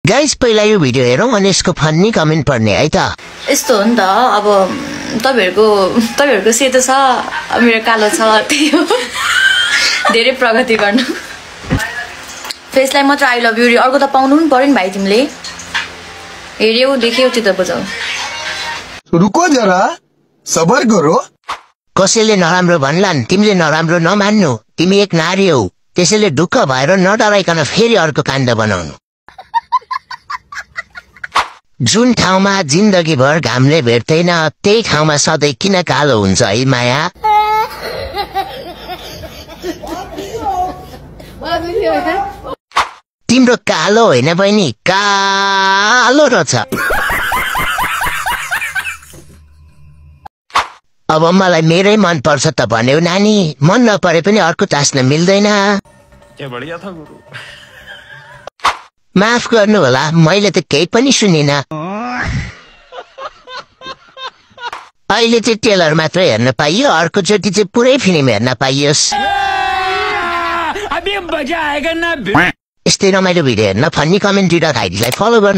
Guys पहिला यो video हेरौँ अनि यसको फन्नी कमेन्ट पढ्ने है त। यस्तो हो नि त, अब तपाईहरुको सेतो छ, मेरो कालो छ, त्यही हो। धेरै प्रगति गर्नु। फेसलाई मात्र आई लभ यु, अर्को त पाउनु पनि पर्यो नि भाइ तिमीले। हेर्यौ देख्यौ त्यो त बुझाउ। रुको जरा, सबर करो। कसैले नराम्रो भन्लान् तिमीले नराम्रो नमान्नु, तिमी एक नारी हौ, त्यसैले ढुक्क भएर नडराइकन फेरि अर्को काण्ड बनाउनु। जुन ठाउँमा जिन्दगीभर घामले भेट्दैन त्यही ठाउँमा सधैँ किन कालो हुन्छ है माया? तिम्रो कालो होइन बहिनी, कालो रहेछ। अब मलाई मेरै मन पर्छ त भन्यौ नानी, मन नपरे पनि अर्को टास्न मिल्दैन। माफ गर्नु होला, मैले त केही पनि सुनिन। अहिले चाहिँ टेलर मात्र हेर्न पाइयो, अर्को चोटि चाहिँ पुरै फिल्म हेर्न पाइयोस्। यस्तै रमाइलो भिडियो हेर्न फन्नी कमेन्ट दिएर खाइदिलाई फलो गर्नु।